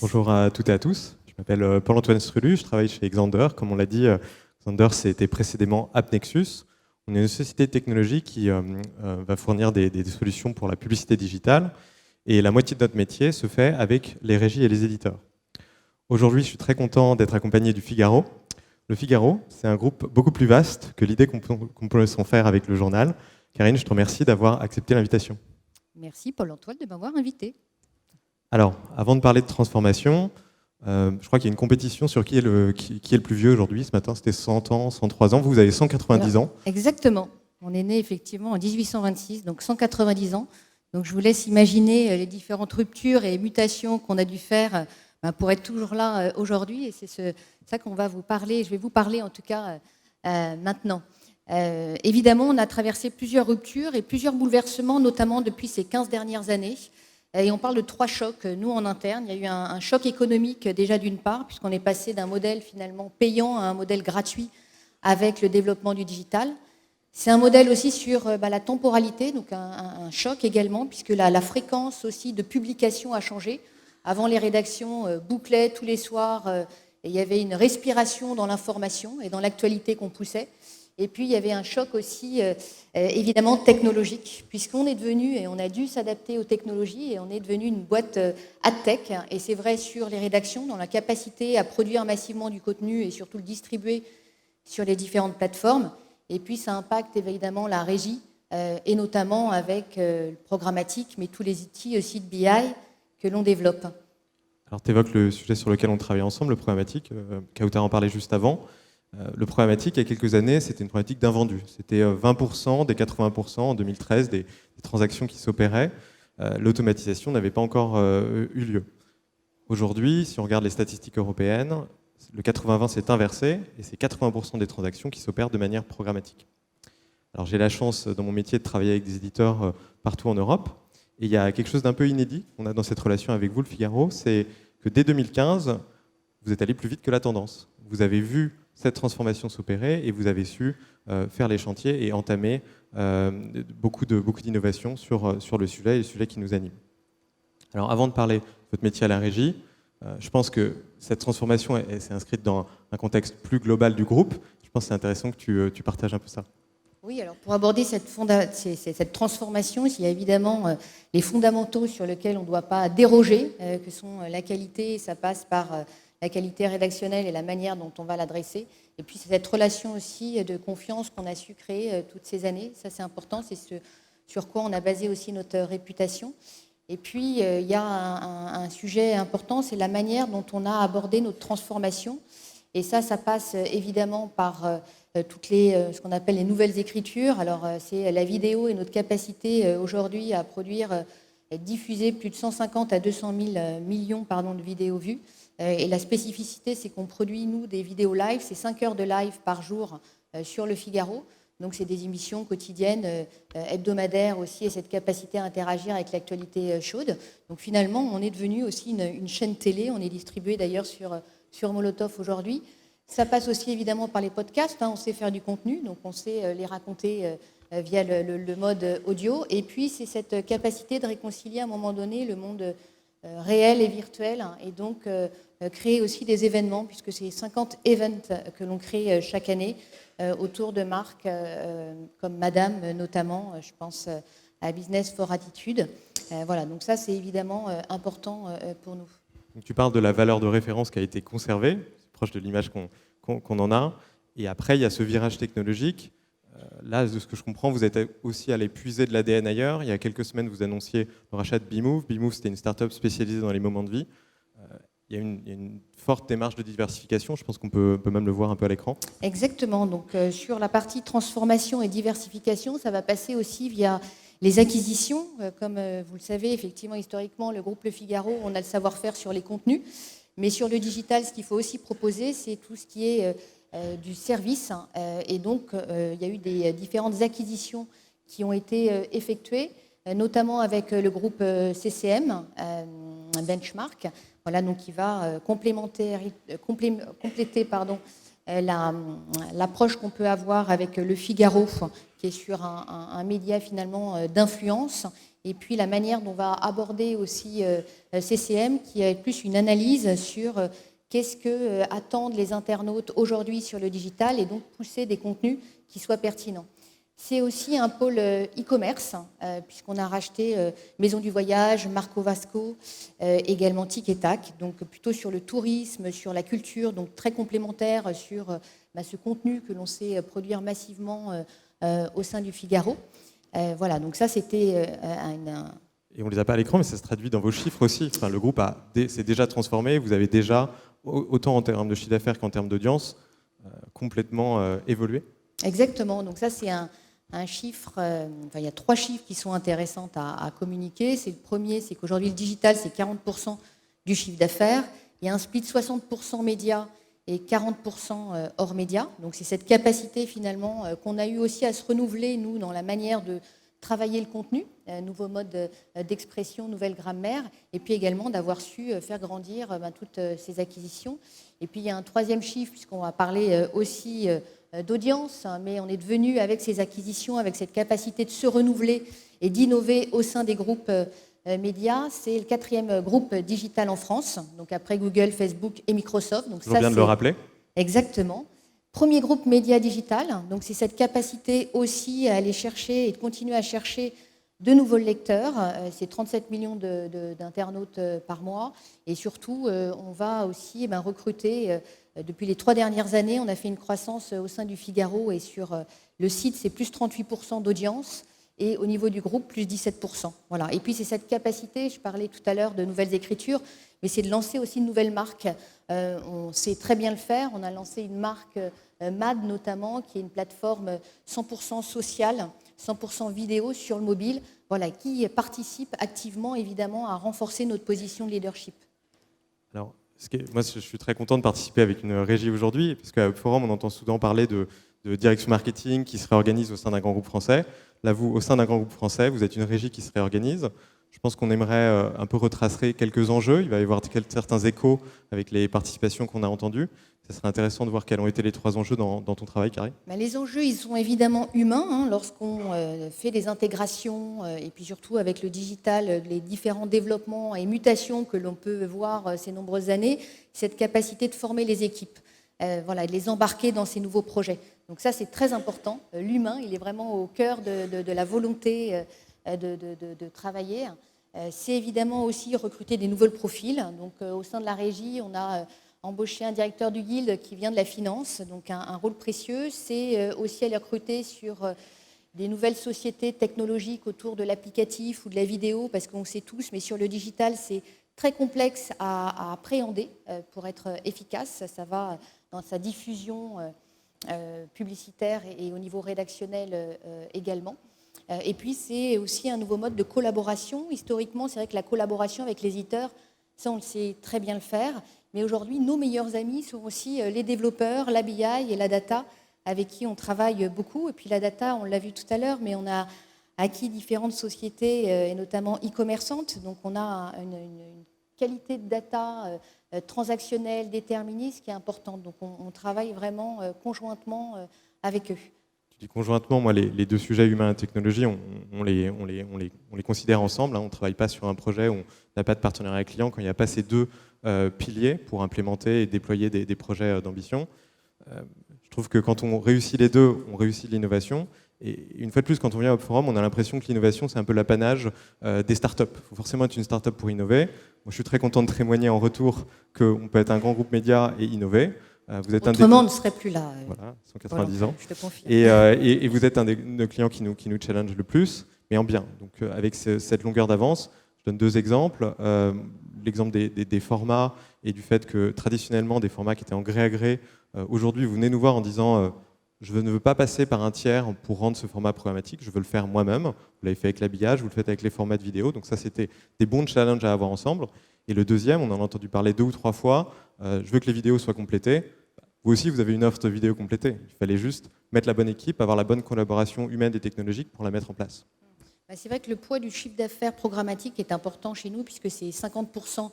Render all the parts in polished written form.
Bonjour à toutes et à tous. Je m'appelle Paul-Antoine Strulu, je travaille chez Xander. Comme on l'a dit, Xander, c'était précédemment AppNexus. On est une société de technologie qui va fournir des solutions pour la publicité digitale. Et la moitié de notre métier se fait avec les régies et les éditeurs. Aujourd'hui, je suis très content d'être accompagné du Figaro. Le Figaro, c'est un groupe beaucoup plus vaste que l'idée qu'on peut s'en faire avec le journal. Karine, je te remercie d'avoir accepté l'invitation. Merci Paul-Antoine de m'avoir invité. Alors, avant de parler de transformation, je crois qu'il y a une compétition sur qui est le plus vieux aujourd'hui. Ce matin, c'était 100 ans, 103 ans. Vous avez 190 ans. Exactement. On est né effectivement en 1826, donc 190 ans. Donc je vous laisse imaginer les différentes ruptures et mutations qu'on a dû faire pour être toujours là aujourd'hui. Et c'est ça qu'on va vous parler. Je vais vous parler en tout cas maintenant. Évidemment, on a traversé plusieurs ruptures et plusieurs bouleversements, notamment depuis ces 15 dernières années. Et on parle de 3 chocs, nous, en interne. Il y a eu un choc économique, déjà d'une part, puisqu'on est passé d'un modèle finalement payant à un modèle gratuit avec le développement du digital. C'est un modèle aussi sur la temporalité, donc un choc également, puisque la fréquence aussi de publication a changé. Avant, les rédactions bouclaient tous les soirs, et il y avait une respiration dans l'information et dans l'actualité qu'on poussait. Et puis, il y avait un choc aussi, évidemment, technologique, puisqu'on est devenu, et on a dû s'adapter aux technologies, et on est devenu une boîte ad-tech. Et c'est vrai sur les rédactions, dans la capacité à produire massivement du contenu et surtout le distribuer sur les différentes plateformes. Et puis, ça impacte évidemment la régie, et notamment avec le programmatique, mais tous les outils aussi de BI que l'on développe. Alors, tu évoques le sujet sur lequel on travaille ensemble, le programmatique. Kautar en parlait juste avant. Le problématique, il y a quelques années, c'était une problématique d'invendu. C'était 20% des 80% en 2013 des transactions qui s'opéraient. L'automatisation n'avait pas encore eu lieu. Aujourd'hui, si on regarde les statistiques européennes, le 80-20 s'est inversé et c'est 80% des transactions qui s'opèrent de manière programmatique. Alors j'ai la chance dans mon métier de travailler avec des éditeurs partout en Europe. Et il y a quelque chose d'un peu inédit qu'on a dans cette relation avec vous, le Figaro, c'est que dès 2015, vous êtes allé plus vite que la tendance. Vous avez vu cette transformation s'opérer et vous avez su faire les chantiers et entamer beaucoup d'innovations sur le sujet et le sujet qui nous anime. Alors avant de parler de votre métier à la régie, je pense que cette transformation s'est inscrite dans un contexte plus global du groupe. Je pense que c'est intéressant que tu partages un peu ça. Oui, alors pour aborder cette transformation, il y a évidemment les fondamentaux sur lesquels on ne doit pas déroger, que sont la qualité, ça passe par la qualité rédactionnelle et la manière dont on va l'adresser. Et puis c'est cette relation aussi de confiance qu'on a su créer toutes ces années. Ça c'est important, c'est ce sur quoi on a basé aussi notre réputation. Et puis il y a un sujet important, c'est la manière dont on a abordé notre transformation. Et ça passe évidemment par toutes ce qu'on appelle les nouvelles écritures. Alors c'est la vidéo et notre capacité aujourd'hui à produire, diffuser plus de 150 à 200 000 millions de vidéos vues. Et la spécificité, c'est qu'on produit, nous, des vidéos live. C'est 5 heures de live par jour sur le Figaro. Donc, c'est des émissions quotidiennes, hebdomadaires aussi, et cette capacité à interagir avec l'actualité chaude. Donc, finalement, on est devenu aussi une chaîne télé. On est distribué d'ailleurs sur Molotov aujourd'hui. Ça passe aussi évidemment par les podcasts. On sait faire du contenu, donc on sait les raconter via le mode audio. Et puis, c'est cette capacité de réconcilier à un moment donné le monde réel et virtuel, et donc créer aussi des événements, puisque c'est 50 events que l'on crée chaque année autour de marques comme Madame notamment, je pense à Business for Attitude. Voilà, donc ça c'est évidemment important pour nous. Donc, tu parles de la valeur de référence qui a été conservée, c'est proche de l'image qu'on en a, et après il y a ce virage technologique. Là, de ce que je comprends, vous êtes aussi allé puiser de l'ADN ailleurs. Il y a quelques semaines, vous annonciez le rachat de Bmove. Bmove, c'était une start-up spécialisée dans les moments de vie. Il y a une forte démarche de diversification. Je pense qu'on peut même le voir un peu à l'écran. Exactement. Donc, sur la partie transformation et diversification, ça va passer aussi via les acquisitions. Comme vous le savez, effectivement, historiquement, le groupe Le Figaro, on a le savoir-faire sur les contenus. Mais sur le digital, ce qu'il faut aussi proposer, c'est tout ce qui est du service. Et donc, il y a eu des différentes acquisitions qui ont été effectuées, notamment avec le groupe CCM, Benchmark, voilà, donc qui va compléter l'approche qu'on peut avoir avec Le Figaro, qui est sur un média finalement d'influence, et puis la manière dont on va aborder aussi CCM, qui est plus une analyse sur qu'est-ce que attendent les internautes aujourd'hui sur le digital, et donc pousser des contenus qui soient pertinents. C'est aussi un pôle e-commerce, puisqu'on a racheté Maison du Voyage, Marco Vasco, également Tic et Tac, donc plutôt sur le tourisme, sur la culture, donc très complémentaire sur ce contenu que l'on sait produire massivement au sein du Figaro. Voilà, donc ça c'était Et on ne les a pas à l'écran, mais ça se traduit dans vos chiffres aussi. Enfin, le groupe s'est déjà transformé, vous avez déjà, autant en termes de chiffre d'affaires qu'en termes d'audience, complètement évolué. Exactement, donc ça c'est un chiffre, il y a 3 chiffres qui sont intéressants à communiquer. Le premier, c'est qu'aujourd'hui le digital c'est 40% du chiffre d'affaires. Il y a un split 60% médias et 40% hors médias. Donc c'est cette capacité finalement qu'on a eu aussi à se renouveler, nous, dans la manière de travailler le contenu, nouveau mode d'expression, nouvelle grammaire, et puis également d'avoir su faire grandir toutes ces acquisitions. Et puis il y a un troisième chiffre, puisqu'on va parler aussi d'audience, mais on est devenu, avec ces acquisitions, avec cette capacité de se renouveler et d'innover au sein des groupes médias, c'est le 4e groupe digital en France, donc après Google, Facebook et Microsoft. Donc ça, bien de le rappeler. Exactement. Premier groupe média digital, donc c'est cette capacité aussi à aller chercher et de continuer à chercher de nouveaux lecteurs. C'est 37 millions d'internautes par mois. Et surtout, on va aussi recruter, depuis les 3 dernières années, on a fait une croissance au sein du Figaro et sur le site, c'est plus 38% d'audience. Et au niveau du groupe, plus 17%. Voilà. Et puis c'est cette capacité, je parlais tout à l'heure de nouvelles écritures, mais c'est de lancer aussi une nouvelle marque. On sait très bien le faire. On a lancé une marque MAD notamment, qui est une plateforme 100% sociale, 100% vidéo sur le mobile, voilà, qui participe activement évidemment à renforcer notre position de leadership. Alors, moi je suis très content de participer avec une régie aujourd'hui, parce qu'à Forum on entend souvent parler de direction marketing qui se réorganise au sein d'un grand groupe français. Là, vous, au sein d'un grand groupe français, vous êtes une régie qui se réorganise. Je pense qu'on aimerait un peu retracer quelques enjeux. Il va y avoir certains échos avec les participations qu'on a entendues. Ça serait intéressant de voir quels ont été les 3 enjeux dans ton travail, Carrie. Les enjeux, ils sont évidemment humains. Lorsqu'on fait des intégrations, et puis surtout avec le digital, les différents développements et mutations que l'on peut voir ces nombreuses années, cette capacité de former les équipes, de les embarquer dans ces nouveaux projets. Donc ça, c'est très important. L'humain, il est vraiment au cœur de la volonté de travailler. C'est évidemment aussi recruter des nouveaux profils. Donc au sein de la régie, on a embauché un directeur du guild qui vient de la finance, donc un rôle précieux. C'est aussi aller recruter sur des nouvelles sociétés technologiques autour de l'applicatif ou de la vidéo, parce qu'on sait tous, mais sur le digital, c'est très complexe à appréhender pour être efficace. Ça va dans sa diffusion publicitaire et au niveau rédactionnel également. Et puis c'est aussi un nouveau mode de collaboration. Historiquement, c'est vrai que la collaboration avec les éditeurs, ça on le sait très bien le faire, mais aujourd'hui nos meilleurs amis sont aussi les développeurs, la BI et la data, avec qui on travaille beaucoup. Et puis la data, on l'a vu tout à l'heure, mais on a acquis différentes sociétés, et notamment e-commerçantes, donc on a une qualité de data transactionnelle, déterministe, qui est importante. Donc on travaille vraiment conjointement avec eux. Tu dis conjointement, moi les 2 sujets humains et technologie, on les considère ensemble. On ne travaille pas sur un projet où on n'a pas de partenariat client quand il n'y a pas ces 2 piliers pour implémenter et déployer des projets d'ambition. Je trouve que quand on réussit les 2, on réussit l'innovation. Et une fois de plus, quand on vient au Forum, on a l'impression que l'innovation, c'est un peu l'apanage des startups. Il faut forcément être une startup pour innover. Moi, je suis très content de témoigner en retour qu'on peut être un grand groupe média et innover. Vous êtes autrement, on ne serait plus là. Voilà, 190 ans. Je te confirme. Et vous êtes un de nos clients qui nous challenge le plus, mais en bien. Donc, avec cette longueur d'avance, je donne 2 exemples. L'exemple des formats et du fait que traditionnellement, des formats qui étaient en gré à gré, aujourd'hui, vous venez nous voir en disant je ne veux pas passer par un tiers pour rendre ce format programmatique, je veux le faire moi-même. Vous l'avez fait avec l'habillage, vous le faites avec les formats de vidéo. Donc ça, c'était des bons challenges à avoir ensemble. Et le deuxième, on en a entendu parler 2 ou 3 fois, je veux que les vidéos soient complétées. Vous aussi, vous avez une offre de vidéo complétée. Il fallait juste mettre la bonne équipe, avoir la bonne collaboration humaine et technologique pour la mettre en place. C'est vrai que le poids du chiffre d'affaires programmatique est important chez nous, puisque c'est 50%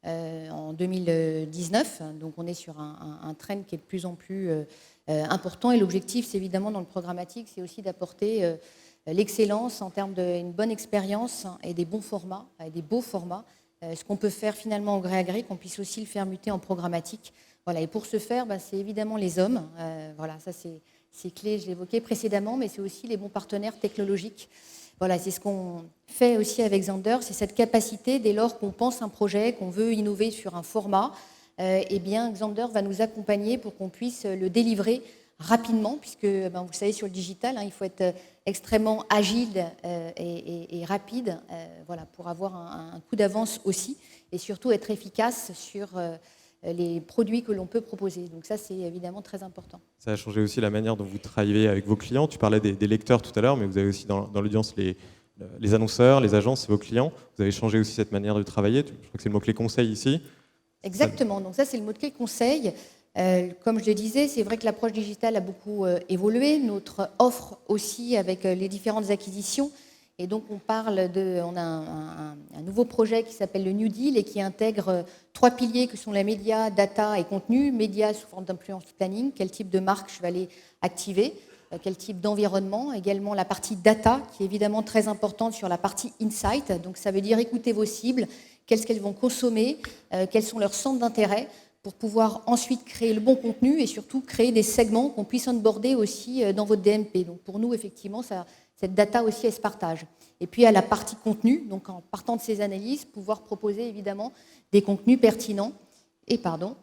en 2019. Donc on est sur un trend qui est de plus en plus important. Et l'objectif, c'est évidemment dans le programmatique, c'est aussi d'apporter l'excellence en termes d'une bonne expérience et des bons formats, des beaux formats. Ce qu'on peut faire finalement au gré à gré, qu'on puisse aussi le faire muter en programmatique. Voilà. Et pour ce faire, c'est évidemment les hommes. Voilà, ça c'est clé, je l'évoquais précédemment, mais c'est aussi les bons partenaires technologiques. Voilà, c'est ce qu'on fait aussi avec Xandr, c'est cette capacité, dès lors qu'on pense un projet, qu'on veut innover sur un format, eh bien Xandr va nous accompagner pour qu'on puisse le délivrer rapidement, puisque vous le savez, sur le digital, il faut être extrêmement agile et rapide, voilà, pour avoir un coup d'avance aussi, et surtout être efficace sur les produits que l'on peut proposer. Donc ça, c'est évidemment très important. Ça a changé aussi la manière dont vous travaillez avec vos clients. Tu parlais des lecteurs tout à l'heure, mais vous avez aussi dans l'audience les annonceurs, les agences, vos clients. Vous avez changé aussi cette manière de travailler. Je crois que c'est le mot-clé conseil ici. Exactement. Donc ça, c'est le mot-clé conseil. Comme je le disais, c'est vrai que l'approche digitale a beaucoup évolué. Notre offre aussi avec les différentes acquisitions. Et donc, on a un nouveau projet qui s'appelle le New Deal et qui intègre 3 piliers que sont les médias, data et contenu. Médias sous forme d'influence planning, quel type de marque je vais aller activer, quel type d'environnement. Également la partie data, qui est évidemment très importante sur la partie insight. Donc, ça veut dire écouter vos cibles, qu'est-ce qu'elles vont consommer, quels sont leurs centres d'intérêt, pour pouvoir ensuite créer le bon contenu et surtout créer des segments qu'on puisse onboarder aussi dans votre DMP. Donc, pour nous, effectivement, cette data aussi, elle se partage. Et puis, à la partie contenu, donc en partant de ces analyses, pouvoir proposer évidemment des contenus pertinents. Et pardon,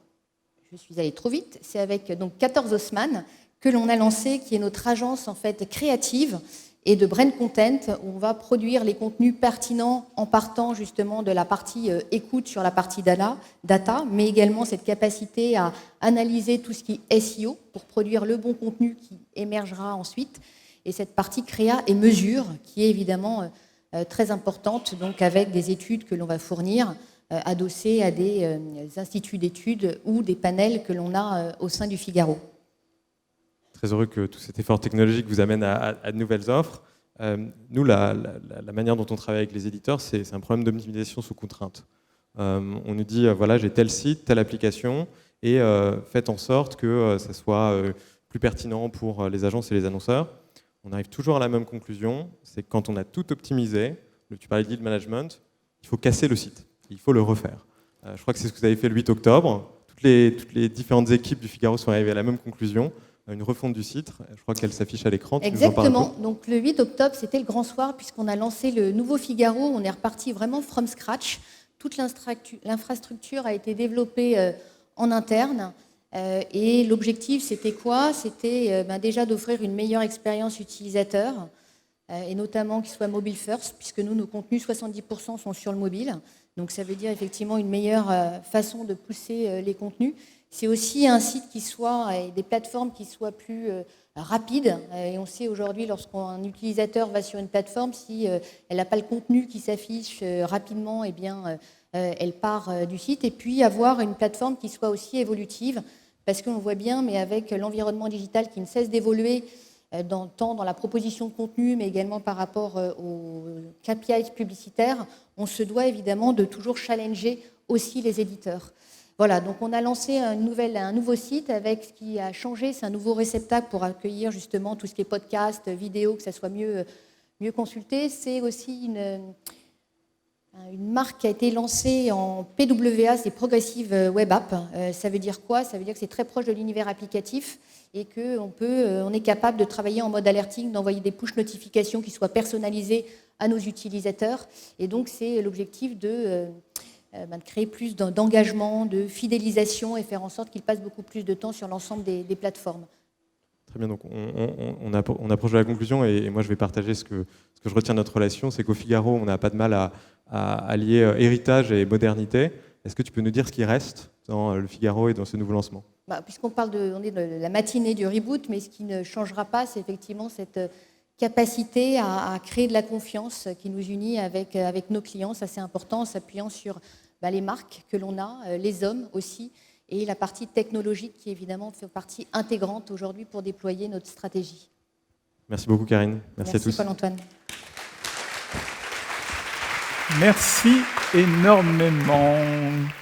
je suis allée trop vite, c'est avec donc 14 Haussmann que l'on a lancé, qui est notre agence en fait créative et de brand content, où on va produire les contenus pertinents en partant justement de la partie écoute sur la partie data, mais également cette capacité à analyser tout ce qui est SEO pour produire le bon contenu qui émergera ensuite. Et cette partie créa et mesure qui est évidemment très importante, donc avec des études que l'on va fournir adossées à des instituts d'études ou des panels que l'on a au sein du Figaro. Très heureux que tout cet effort technologique vous amène à de nouvelles offres. Nous, la manière dont on travaille avec les éditeurs, c'est un problème d'optimisation sous contrainte. On nous dit, voilà, j'ai tel site, telle application, et faites en sorte que ça soit plus pertinent pour les agences et les annonceurs. On arrive toujours à la même conclusion, c'est que quand on a tout optimisé, tu parlais de lead management, il faut casser le site, il faut le refaire. Je crois que c'est ce que vous avez fait le 8 octobre. Toutes les différentes équipes du Figaro sont arrivées à la même conclusion, une refonte du site. Je crois qu'elle s'affiche à l'écran. Exactement. Donc le 8 octobre, c'était le grand soir puisqu'on a lancé le nouveau Figaro. On est reparti vraiment from scratch. Toute l'infrastructure a été développée en interne. Et l'objectif, c'était quoi? C'était déjà d'offrir une meilleure expérience utilisateur, et notamment qu'il soit mobile first, puisque nous, nos contenus, 70% sont sur le mobile. Donc ça veut dire effectivement une meilleure façon de pousser les contenus. C'est aussi un site qui soit, et des plateformes qui soient plus rapides. Et on sait aujourd'hui, lorsqu'un utilisateur va sur une plateforme, si elle n'a pas le contenu qui s'affiche rapidement, eh bien, elle part du site. Et puis avoir une plateforme qui soit aussi évolutive, parce qu'on voit bien, mais avec l'environnement digital qui ne cesse d'évoluer, tant dans la proposition de contenu, mais également par rapport aux KPIs publicitaires, on se doit évidemment de toujours challenger aussi les éditeurs. Voilà, donc on a lancé un nouveau site avec ce qui a changé, c'est un nouveau réceptacle pour accueillir justement tout ce qui est podcast, vidéo, que ça soit mieux consulté. C'est aussi une marque qui a été lancée en PWA, c'est Progressive Web App. Ça veut dire quoi? Ça veut dire que c'est très proche de l'univers applicatif et qu'on est capable de travailler en mode alerting, d'envoyer des push notifications qui soient personnalisées à nos utilisateurs. Et donc c'est l'objectif de créer plus d'engagement, de fidélisation et faire en sorte qu'ils passent beaucoup plus de temps sur l'ensemble des plateformes. Très bien, donc on approche de la conclusion et moi je vais partager ce que je retiens de notre relation, c'est qu'au Figaro, on n'a pas de mal à allier héritage et modernité. Est-ce que tu peux nous dire ce qui reste dans le Figaro et dans ce nouveau lancement? Puisqu'on parle on est de la matinée du reboot, mais ce qui ne changera pas, c'est effectivement cette capacité à créer de la confiance qui nous unit avec nos clients. Ça, c'est important, en s'appuyant sur les marques que l'on a, les hommes aussi, et la partie technologique qui, évidemment, fait partie intégrante aujourd'hui pour déployer notre stratégie. Merci beaucoup, Karine. Merci à tous. Merci, Paul-Antoine. Merci énormément.